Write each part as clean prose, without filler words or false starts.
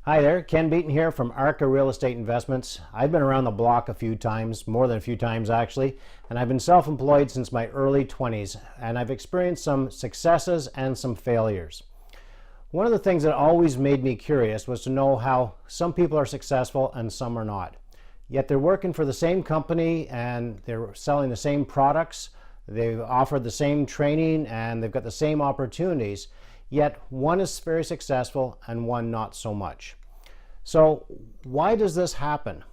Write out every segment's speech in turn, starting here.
Hi there, Ken Beaton here from Arca Real Estate Investments. I've been around the block a few times, more than a few times actually, and I've been self-employed since my early 20s, and I've experienced some successes and some failures. One of the things that always made me curious was to know how some people are successful and some are not. Yet they're working for the same company and they're selling the same products, they've offered the same training, and they've got the same opportunities. Yet one is very successful and one not so much. So why does this happen?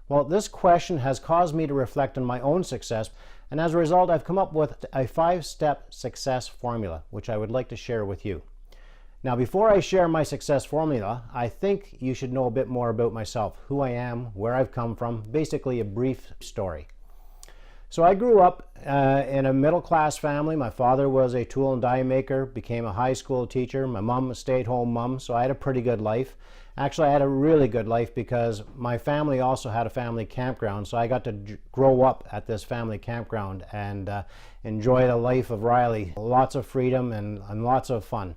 Well, this question has caused me to reflect on my own success, and as a result I've come up with a 5-step success formula which I would like to share with you. Now, before I share my success formula, I think you should know a bit more about myself, who I am, where I've come from, basically a brief story. So I grew up in a middle-class family. My father was a tool and die maker, became a high school teacher. My mom, a stay-at-home mom, so I had a pretty good life. Actually, I had a really good life because my family also had a family campground, so I got to grow up at this family campground and enjoy the life of Riley. Lots of freedom and lots of fun.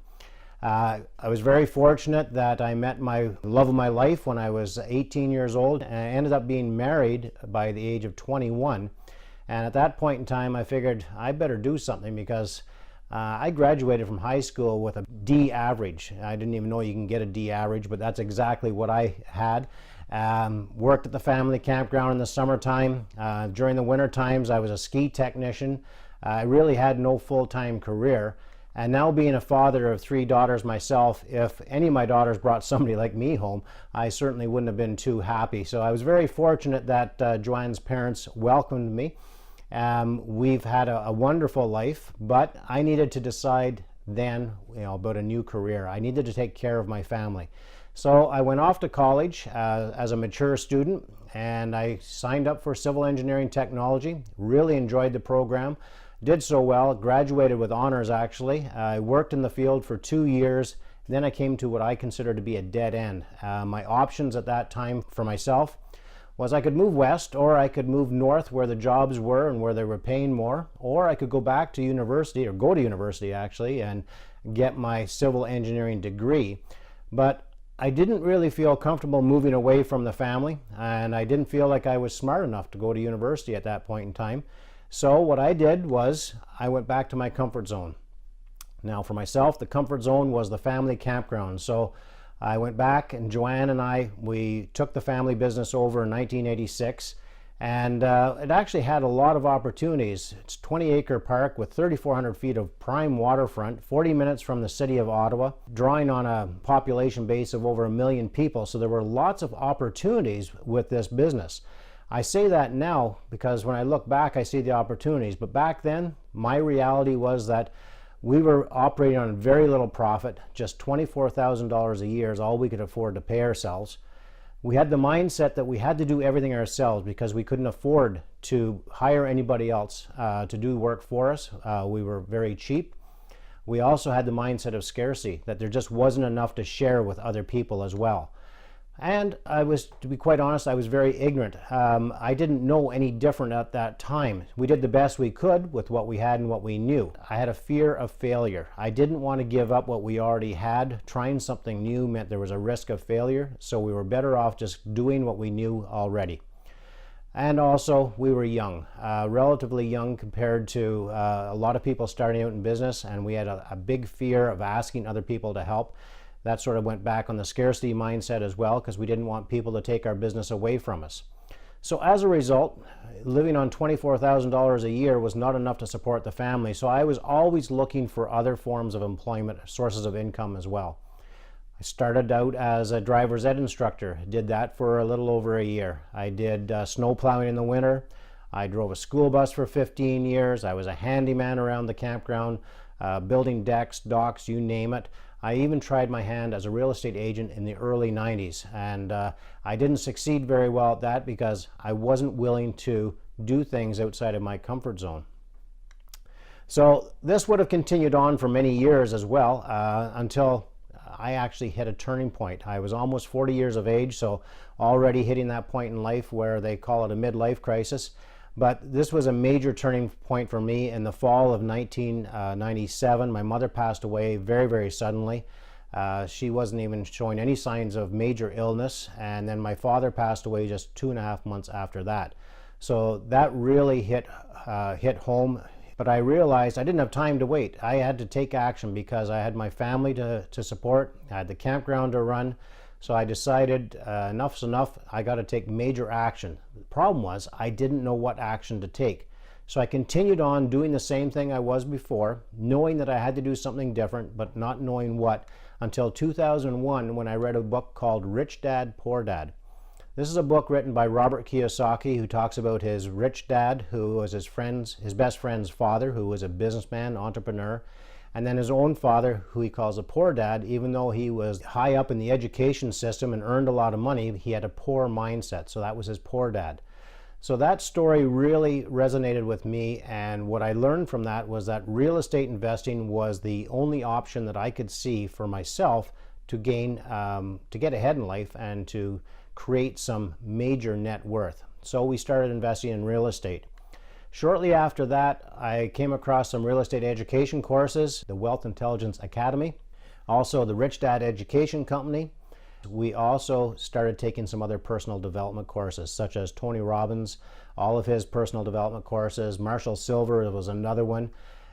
I was very fortunate that I met my love of my life when I was 18 years old, and I ended up being married by the age of 21. And at that point in time, I figured I better do something because I graduated from high school with a D average. I didn't even know you can get a D average, but that's exactly what I had. Worked at the family campground in the summertime. During the winter times, I was a ski technician. I really had no full-time career. And now, being a father of 3 daughters myself, if any of my daughters brought somebody like me home, I certainly wouldn't have been too happy. So I was very fortunate that Joanne's parents welcomed me. We've had a wonderful life, but I needed to decide then, about a new career. I needed to take care of my family. So I went off to college as a mature student, and I signed up for civil engineering technology. Really enjoyed the program. Did so well, graduated with honors actually. I worked in the field for 2 years, then I came to what I consider to be a dead end. My options at that time for myself was I could move west, or I could move north where the jobs were and where they were paying more, or I could go back to university, or go to university actually, and get my civil engineering degree. But I didn't really feel comfortable moving away from the family, and I didn't feel like I was smart enough to go to university at that point in time. So what I did was I went back to my comfort zone. Now for myself, the comfort zone was the family campground. So I went back, and Joanne and we took the family business over in 1986, and it actually had a lot of opportunities. It's a 20-acre park with 3,400 feet of prime waterfront, 40 minutes from the city of Ottawa, drawing on a population base of over 1 million people. So there were lots of opportunities with this business. I say that now because when I look back, I see the opportunities. But back then, my reality was that we were operating on very little profit. Just $24,000 a year is all we could afford to pay ourselves. We had the mindset that we had to do everything ourselves because we couldn't afford to hire anybody else to do work for us. We were very cheap. We also had the mindset of scarcity, that there just wasn't enough to share with other people as well. And to be quite honest, I was very ignorant. I didn't know any different at that time. We did the best we could with what we had and what we knew. I had a fear of failure. I didn't want to give up what we already had. Trying something new meant there was a risk of failure, so we were better off just doing what we knew already. And also, we were young, relatively young compared to a lot of people starting out in business, and we had a big fear of asking other people to help. That sort of went back on the scarcity mindset as well, because we didn't want people to take our business away from us. So as a result, living on $24,000 a year was not enough to support the family. So I was always looking for other forms of employment, sources of income as well. I started out as a driver's ed instructor. Did that for a little over a year. I did snow plowing in the winter. I drove a school bus for 15 years. I was a handyman around the campground, building decks, docks, you name it. I even tried my hand as a real estate agent in the early 90s, and I didn't succeed very well at that because I wasn't willing to do things outside of my comfort zone. So this would have continued on for many years as well until I actually hit a turning point. I was almost 40 years of age, so already hitting that point in life where they call it a midlife crisis. But this was a major turning point for me in the fall of 1997. My mother passed away very, very suddenly. She wasn't even showing any signs of major illness, and then my father passed away just 2.5 months after that. So that really hit home. But I realized I didn't have time to wait. I had to take action because I had my family to support. I had the campground to run. So I decided enough's enough. I got to take major action. The problem was I didn't know what action to take. So I continued on doing the same thing I was before, knowing that I had to do something different, but not knowing what, until 2001 when I read a book called Rich Dad, Poor Dad. This is a book written by Robert Kiyosaki, who talks about his rich dad, who was his best friend's father, who was a businessman, entrepreneur, and then his own father, who he calls a poor dad. Even though he was high up in the education system and earned a lot of money, he had a poor mindset, so that was his poor dad. So that story really resonated with me, and what I learned from that was that real estate investing was the only option that I could see for myself to gain, to get ahead in life and to create some major net worth. So we started investing in real estate. Shortly after that, I came across some real estate education courses, the Wealth Intelligence Academy, also the Rich Dad Education Company. We also started taking some other personal development courses, such as Tony Robbins, all of his personal development courses. Marshall Silver was another one.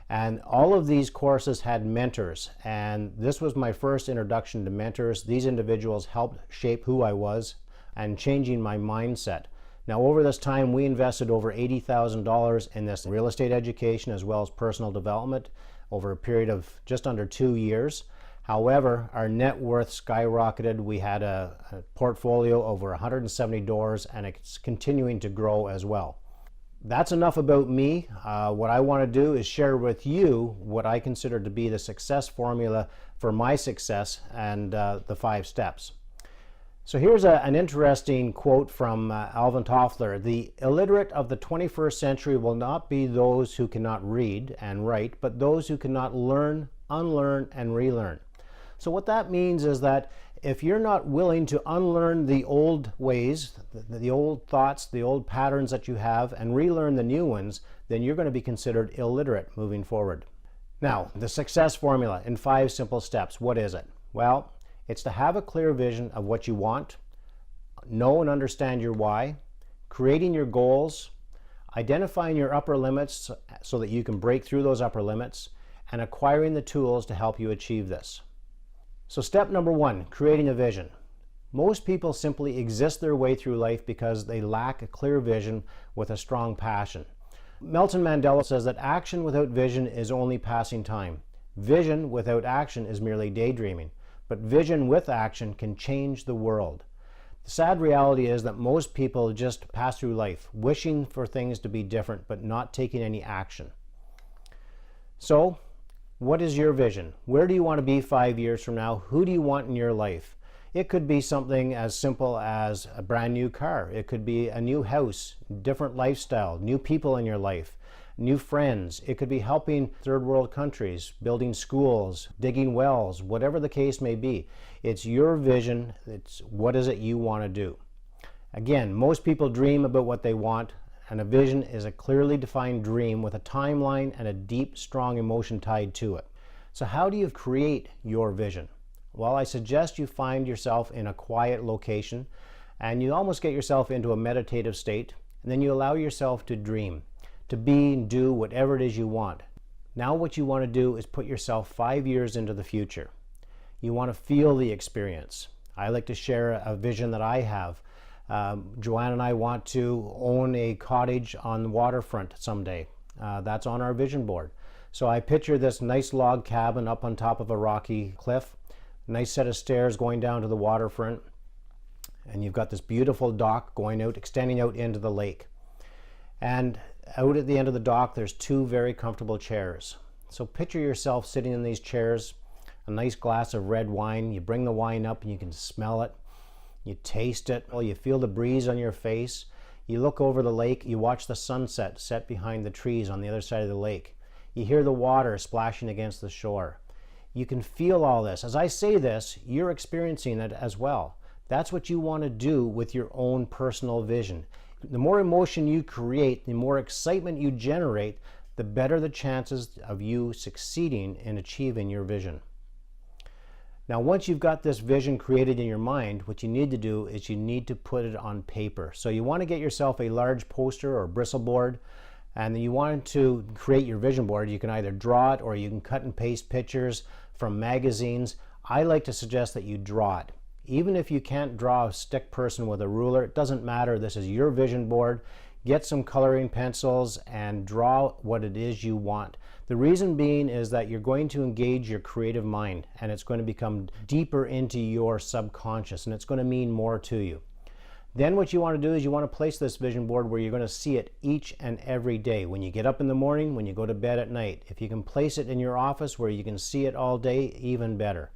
And all of these courses had mentors, and this was my first introduction to mentors. These individuals helped shape who I was and changing my mindset. Now, over this time, we invested over $80,000 in this real estate education as well as personal development over a period of just under 2 years. However, our net worth skyrocketed. We had a portfolio over 170 doors, and it's continuing to grow as well. That's enough about me. What I want to do is share with you what I consider to be the success formula for my success and the 5 steps. So here's an interesting quote from Alvin Toffler. The illiterate of the 21st century will not be those who cannot read and write, but those who cannot learn, unlearn, and relearn. So what that means is that if you're not willing to unlearn the old ways, the old thoughts, the old patterns that you have, and relearn the new ones, then you're going to be considered illiterate moving forward. Now, the success formula in 5 simple steps. What is it? Well, it's to have a clear vision of what you want, know and understand your why, creating your goals, identifying your upper limits so that you can break through those upper limits, and acquiring the tools to help you achieve this. So step number 1, creating a vision. Most people simply exist their way through life because they lack a clear vision with a strong passion. Nelson Mandela says that action without vision is only passing time. Vision without action is merely daydreaming. But vision with action can change the world. The sad reality is that most people just pass through life wishing for things to be different but not taking any action. So, what is your vision? Where do you want to be 5 years from now? Who do you want in your life? It could be something as simple as a brand new car. It could be a new house, different lifestyle, new people in your life, new friends. It could be helping third world countries, building schools, digging wells, whatever the case may be. It's your vision. It's what is it you want to do. Again, most people dream about what they want, and a vision is a clearly defined dream with a timeline and a deep, strong emotion tied to it. So how do you create your vision? Well, I suggest you find yourself in a quiet location and you almost get yourself into a meditative state, and then you allow yourself to dream, to be and do whatever it is you want. Now what you want to do is put yourself 5 years into the future. You want to feel the experience. I like to share a vision that I have. Joanne and I want to own a cottage on the waterfront someday. That's on our vision board. So I picture this nice log cabin up on top of a rocky cliff, nice set of stairs going down to the waterfront, and you've got this beautiful dock going out, extending out into the lake. And out at the end of the dock, there's 2 very comfortable chairs. So picture yourself sitting in these chairs, a nice glass of red wine. You bring the wine up and you can smell it. You taste it. Well, you feel the breeze on your face. You look over the lake. You watch the sunset set behind the trees on the other side of the lake. You hear the water splashing against the shore. You can feel all this. As I say this, you're experiencing it as well. That's what you want to do with your own personal vision. The more emotion you create, the more excitement you generate, the better the chances of you succeeding in achieving your vision. Now, once you've got this vision created in your mind, what you need to do is you need to put it on paper. So you want to get yourself a large poster or bristle board, and then you want to create your vision board. You can either draw it or you can cut and paste pictures from magazines. I like to suggest that you draw it. Even if you can't draw a stick person with a ruler, it doesn't matter. This is your vision board. Get some coloring pencils and draw what it is you want. The reason being is that you're going to engage your creative mind, and it's going to become deeper into your subconscious, and it's going to mean more to you. Then what you want to do is you want to place this vision board where you're going to see it each and every day. When you get up in the morning, when you go to bed at night. If you can place it in your office where you can see it all day, even better.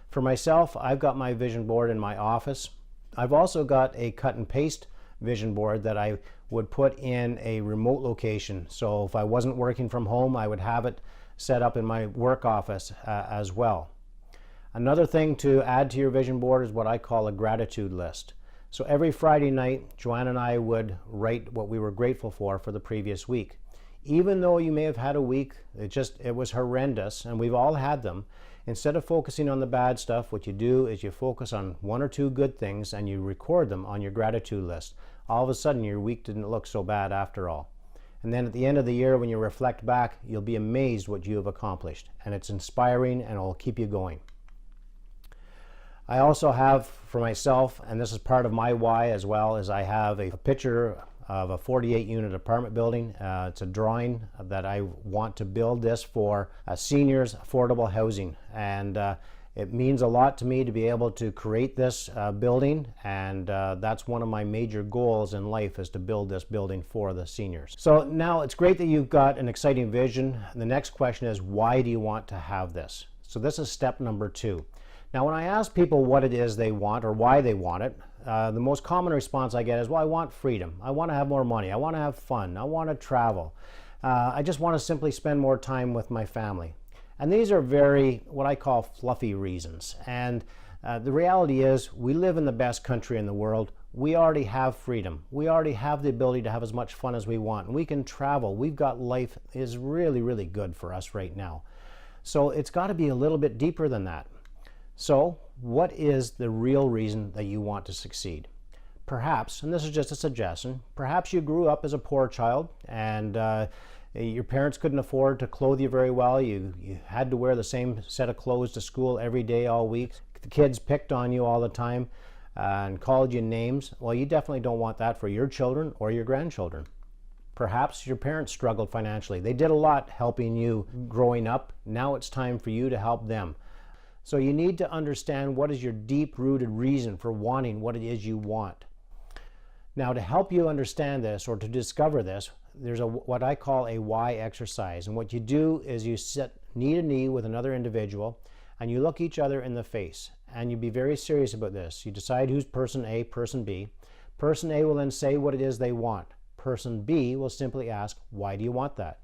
For myself, I've got my vision board in my office. I've also got a cut and paste vision board that I would put in a remote location. So if I wasn't working from home, I would have it set up in my work office as well. Another thing to add to your vision board is what I call a gratitude list. So every Friday night, Joanne and I would write what we were grateful for the previous week. Even though you may have had a week, it was horrendous, and we've all had them, instead of focusing on the bad stuff, what you do is you focus on one or two good things and you record them on your gratitude list. All of a sudden, your week didn't look so bad after all. And then at the end of the year, when you reflect back, you'll be amazed what you have accomplished. And it's inspiring and it'll keep you going. I also have for myself, and this is part of my why as well, is I have a picture of a 48-unit apartment building. It's a drawing that I want to build this for seniors affordable housing, and it means a lot to me to be able to create this building, and that's one of my major goals in life, is to build this building for the seniors. So now it's great that you've got an exciting vision. The next question is, why do you want to have this? So this is step number 2. Now, when I ask people what it is they want or why they want it, the most common response I get is, well, I want freedom. I want to have more money. I want to have fun. I want to travel. I just want to simply spend more time with my family. And these are very, what I call, fluffy reasons. And the reality is, we live in the best country in the world. We already have freedom. We already have the ability to have as much fun as we want. And we can travel. We've got life is really, really good for us right now. So it's got to be a little bit deeper than that. So what is the real reason that you want to succeed? Perhaps, and this is just a suggestion, perhaps you grew up as a poor child and your parents couldn't afford to clothe you very well. You had to wear the same set of clothes to school every day, all week. The kids picked on you all the time and called you names. Well, you definitely don't want that for your children or your grandchildren. Perhaps your parents struggled financially. They did a lot helping you growing up. Now it's time for you to help them. So you need to understand what is your deep-rooted reason for wanting what it is you want. Now, to help you understand this or to discover this, there's what I call a why exercise. And what you do is you sit knee to knee with another individual and you look each other in the face. And you be very serious about this. You decide who's person A, person B. Person A will then say what it is they want. Person B will simply ask, why do you want that?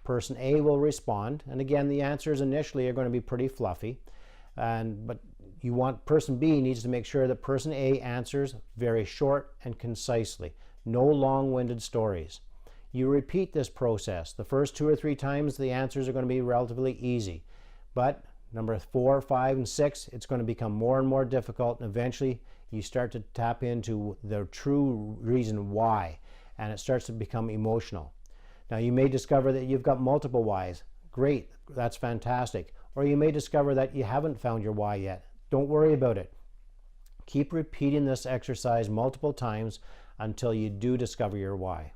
Person A will respond. And again, the answers initially are going to be pretty fluffy. But you want person B needs to make sure that person A answers very short and concisely. No long-winded stories. You repeat this process. The first 2 or 3 times the answers are going to be relatively easy. But number 4, 5, and 6, it's going to become more and more difficult, and eventually you start to tap into the true reason why, and it starts to become emotional. Now, you may discover that you've got multiple whys. Great, that's fantastic. Or you may discover that you haven't found your why yet. Don't worry about it. Keep repeating this exercise multiple times until you do discover your why.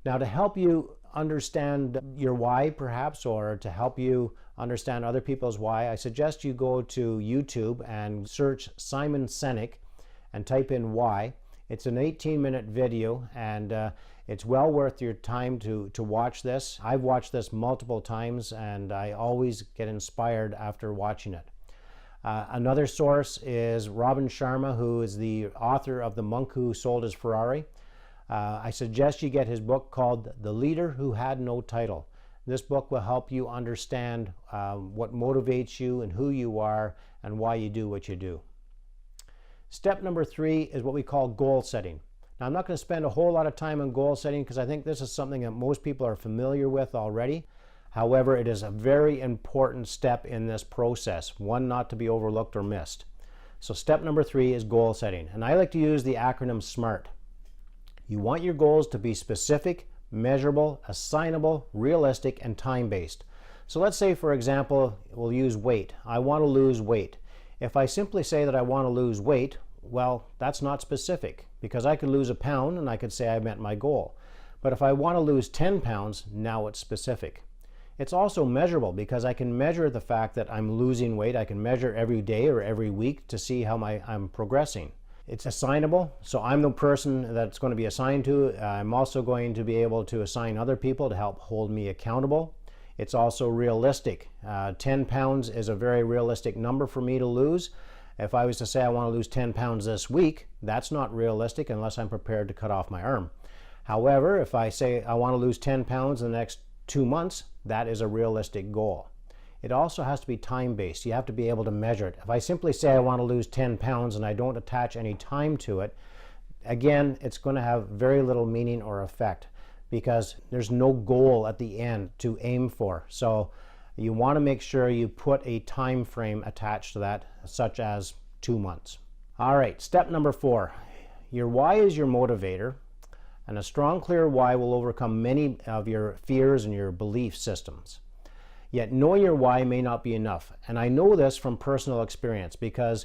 Now, to help you understand your why, perhaps, or to help you understand other people's why, I suggest you go to YouTube and search Simon Sinek and type in why. It's an 18-minute video, and it's well worth your time to watch this. I've watched this multiple times, and I always get inspired after watching it. Another source is Robin Sharma, who is the author of The Monk Who Sold His Ferrari. I suggest you get his book called The Leader Who Had No Title. This book will help you understand what motivates you and who you are and why you do what you do. Step number 3 is what we call goal setting. Now, I'm not going to spend a whole lot of time on goal setting because I think this is something that most people are familiar with already. However, it is a very important step in this process, one not to be overlooked or missed. So step number 3 is goal setting, and I like to use the acronym SMART. You want your goals to be specific, measurable, assignable, realistic, and time-based. So let's say, for example, we'll use weight. I want to lose weight. If I simply say that I want to lose weight, well, that's not specific, because I could lose a pound and I could say I met my goal. But if I want to lose 10 pounds, now it's specific. It's also measurable, because I can measure the fact that I'm losing weight. I can measure every day or every week to see how I'm progressing. It's assignable, so I'm the person that's going to be assigned to. I'm also going to be able to assign other people to help hold me accountable. It's also realistic. 10 pounds is a very realistic number for me to lose. If I was to say I want to lose 10 pounds this week, that's not realistic unless I'm prepared to cut off my arm. However, if I say I want to lose 10 pounds in the next 2 months, that is a realistic goal. It also has to be time-based. You have to be able to measure it. If I simply say I want to lose 10 pounds and I don't attach any time to it, again, it's going to have very little meaning or effect, because there's no goal at the end to aim for. So you want to make sure you put a time frame attached to that, such as 2 months. All right, step number 4. Your why is your motivator, and a strong, clear why will overcome many of your fears and your belief systems. Yet knowing your why may not be enough. And I know this from personal experience, because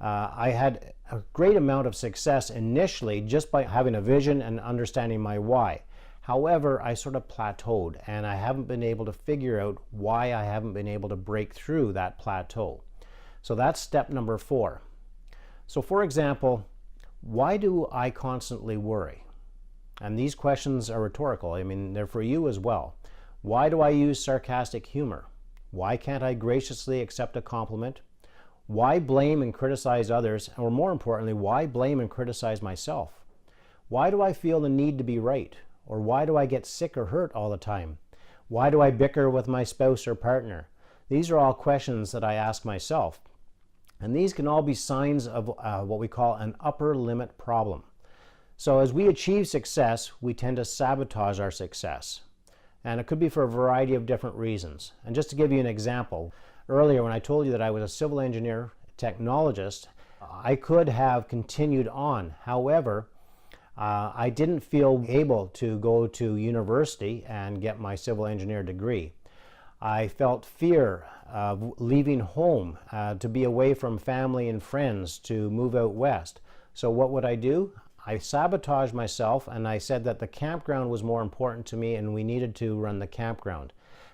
I had a great amount of success initially just by having a vision and understanding my why. However, I sort of plateaued, and I haven't been able to figure out why I haven't been able to break through that plateau. So that's step number 4. So for example, why do I constantly worry? And these questions are rhetorical. I mean, they're for you as well. Why do I use sarcastic humor? Why can't I graciously accept a compliment? Why blame and criticize others? Or more importantly, why blame and criticize myself? Why do I feel the need to be right? Or why do I get sick or hurt all the time? Why do I bicker with my spouse or partner? These are all questions that I ask myself. And these can all be signs of what we call an upper limit problem. So as we achieve success, we tend to sabotage our success. And it could be for a variety of different reasons. And just to give you an example, earlier when I told you that I was a civil engineer technologist, I could have continued on. However, I didn't feel able to go to university and get my civil engineer degree. I felt fear of leaving home, to be away from family and friends, to move out west. So what would I do? I sabotaged myself, and I said that the campground was more important to me and we needed to run the campground.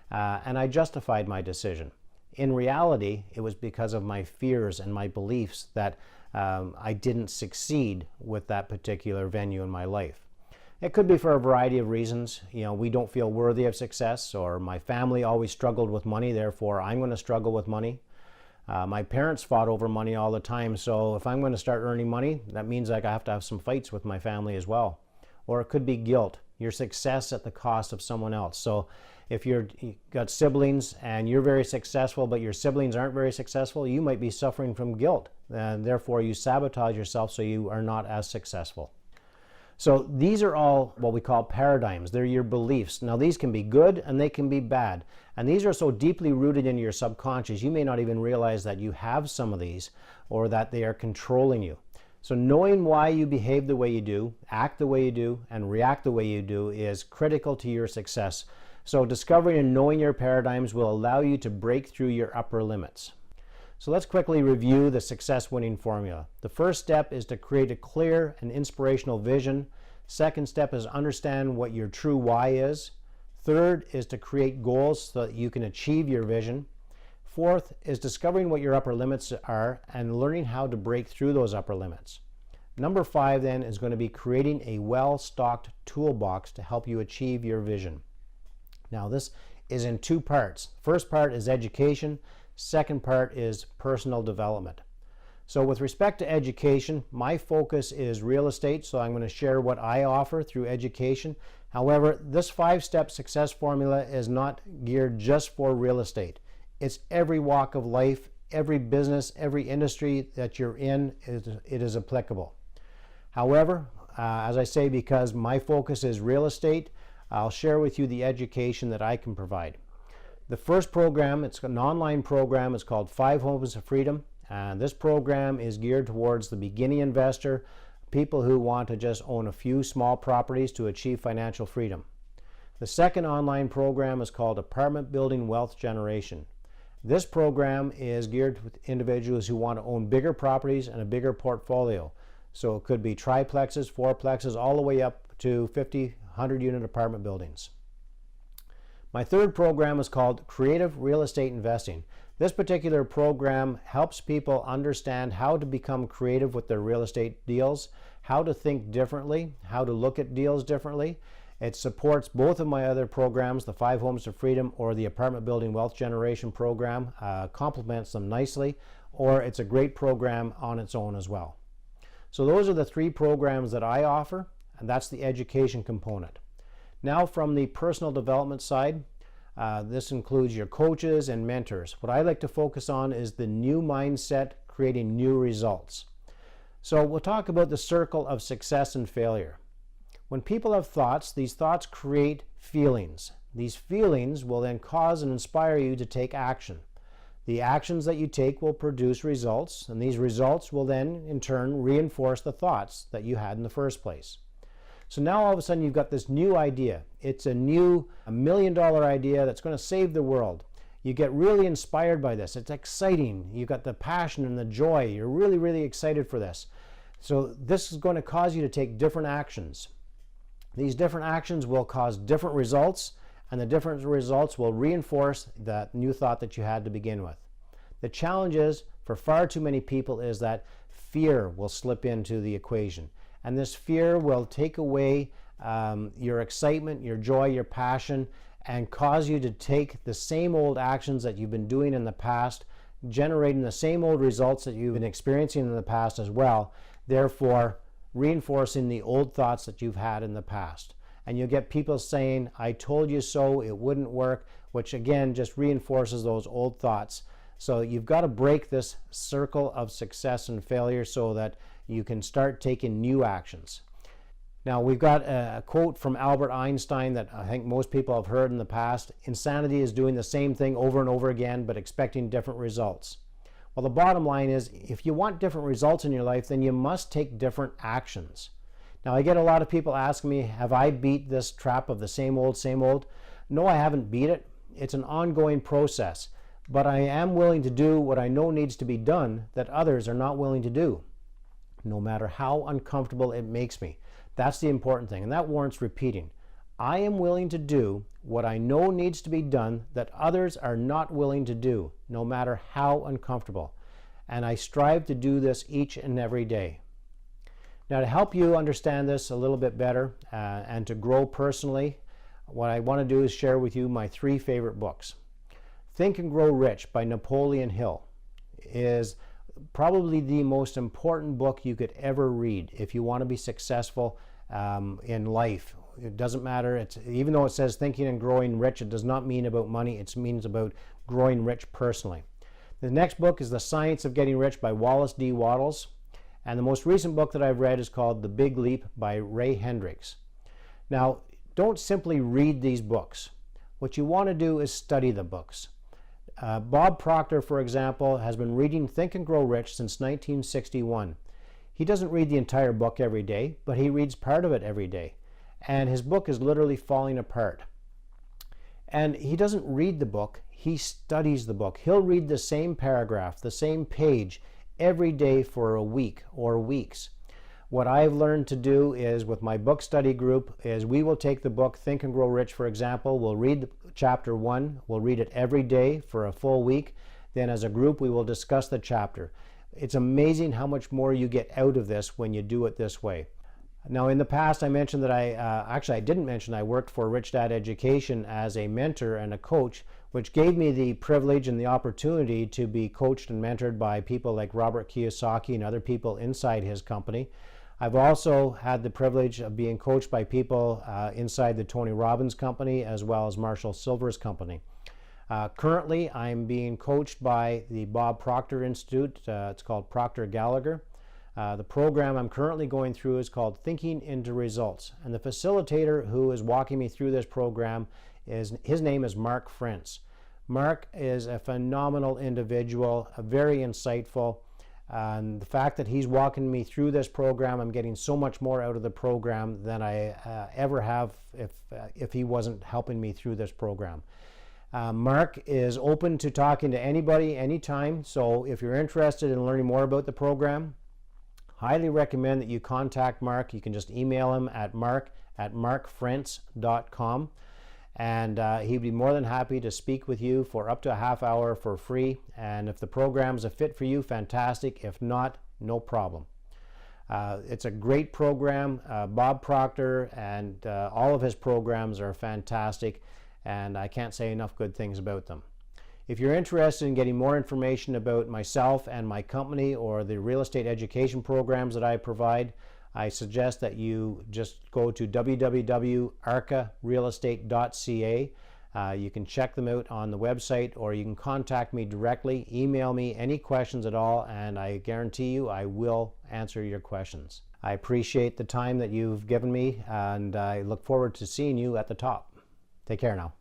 And I justified my decision. In reality, it was because of my fears and my beliefs that I didn't succeed with that particular venue in my life. It could be for a variety of reasons. You know, we don't feel worthy of success, or my family always struggled with money, therefore I'm going to struggle with money. My parents fought over money all the time, so if I'm going to start earning money, that means like I have to have some fights with my family as well. Or it could be guilt, your success at the cost of someone else. So if you've got siblings and you're very successful, but your siblings aren't very successful, you might be suffering from guilt, and therefore you sabotage yourself so you are not as successful. So these are all what we call paradigms. They're your beliefs. Now these can be good and they can be bad. And these are so deeply rooted in your subconscious, you may not even realize that you have some of these or that they are controlling you. So knowing why you behave the way you do, act the way you do, and react the way you do is critical to your success. So discovering and knowing your paradigms will allow you to break through your upper limits. So let's quickly review the success winning formula. The first step is to create a clear and inspirational vision. Second step is understand what your true why is. Third is to create goals so that you can achieve your vision. Fourth is discovering what your upper limits are and learning how to break through those upper limits. Number 5 then is going to be creating a well-stocked toolbox to help you achieve your vision. Now this is in 2 parts. First part is education. Second part is personal development. So with respect to education, my focus is real estate, so I'm going to share what I offer through education. However, this 5-step success formula is not geared just for real estate. It's every walk of life, every business, every industry that you're in, it is applicable. However, as I say, because my focus is real estate, I'll share with you the education that I can provide. The first program, it's an online program, it's called 5 Homes of Freedom. And this program is geared towards the beginning investor, people who want to just own a few small properties to achieve financial freedom. The second online program is called Apartment Building Wealth Generation. This program is geared with individuals who want to own bigger properties and a bigger portfolio. So it could be triplexes, fourplexes, all the way up to 50, 100 unit apartment buildings. My third program is called Creative Real Estate Investing. This particular program helps people understand how to become creative with their real estate deals, how to think differently, how to look at deals differently. It supports both of my other programs, the 5 Homes of Freedom or the Apartment Building Wealth Generation program, complements them nicely, or it's a great program on its own as well. So those are the 3 programs that I offer, and that's the education component. Now from the personal development side, this includes your coaches and mentors. What I like to focus on is the new mindset, creating new results. So we'll talk about the circle of success and failure. When people have thoughts, these thoughts create feelings. These feelings will then cause and inspire you to take action. The actions that you take will produce results, and these results will then in turn reinforce the thoughts that you had in the first place. So now all of a sudden you've got this new idea. It's a new $1 million idea that's going to save the world. You get really inspired by this. It's exciting. You've got the passion and the joy. You're really, really excited for this. So this is going to cause you to take different actions. These different actions will cause different results, and the different results will reinforce that new thought that you had to begin with. The challenge is, for far too many people, is that fear will slip into the equation. And this fear will take away your excitement, your joy, your passion, and cause you to take the same old actions that you've been doing in the past, generating the same old results that you've been experiencing in the past as well, therefore reinforcing the old thoughts that you've had in the past. And you'll get people saying, I told you so, it wouldn't work, which again just reinforces those old thoughts. So you've got to break this circle of success and failure so that you can start taking new actions. Now we've got a quote from Albert Einstein that I think most people have heard in the past. Insanity is doing the same thing over and over again but expecting different results. Well, the bottom line is, if you want different results in your life, then you must take different actions. Now I get a lot of people asking me, have I beat this trap of the same old, same old? No, I haven't beat it. It's an ongoing process. But I am willing to do what I know needs to be done that others are not willing to do, no matter how uncomfortable it makes me. That's the important thing, and that warrants repeating. I am willing to do what I know needs to be done that others are not willing to do, no matter how uncomfortable. And I strive to do this each and every day. Now, to help you understand this a little bit better and to grow personally, what I want to do is share with you my 3 favorite books. Think and Grow Rich by Napoleon Hill is probably the most important book you could ever read if you want to be successful in life. It doesn't matter. Even though it says thinking and growing rich, it does not mean about money. It means about growing rich personally. The next book is The Science of Getting Rich by Wallace D. Wattles. And the most recent book that I've read is called The Big Leap by Ray Hendricks. Now, don't simply read these books. What you want to do is study the books. Bob Proctor, for example, has been reading Think and Grow Rich since 1961. He doesn't read the entire book every day, but he reads part of it every day. And his book is literally falling apart. And he doesn't read the book, he studies the book. He'll read the same paragraph, the same page, every day for a week or weeks. What I've learned to do is, with my book study group, is we will take the book Think and Grow Rich, for example. We'll read chapter 1. We'll read it every day for a full week. Then as a group, we will discuss the chapter. It's amazing how much more you get out of this when you do it this way. Now, in the past, I mentioned that I didn't mention I worked for Rich Dad Education as a mentor and a coach, which gave me the privilege and the opportunity to be coached and mentored by people like Robert Kiyosaki and other people inside his company. I've also had the privilege of being coached by people inside the Tony Robbins company as well as Marshall Silver's company. Currently, I'm being coached by the Bob Proctor Institute. It's called Proctor Gallagher. The program I'm currently going through is called Thinking into Results. And the facilitator who is walking me through this program, his name is Mark Frentz. Mark is a phenomenal individual, very insightful. And the fact that he's walking me through this program, I'm getting so much more out of the program than I ever have if he wasn't helping me through this program. Mark is open to talking to anybody anytime, so if you're interested in learning more about the program, highly recommend that you contact Mark. You can just email him at mark@markfrentz.com, and he'd be more than happy to speak with you for up to a half hour for free. And if the program's a fit for you, fantastic. If not, no problem. It's a great program. Bob Proctor and all of his programs are fantastic, and I can't say enough good things about them. If you're interested in getting more information about myself and my company or the real estate education programs that I provide, I suggest that you just go to www.arcarealestate.ca. You can check them out on the website, or you can contact me directly, email me any questions at all, and I guarantee you I will answer your questions. I appreciate the time that you've given me, and I look forward to seeing you at the top. Take care now.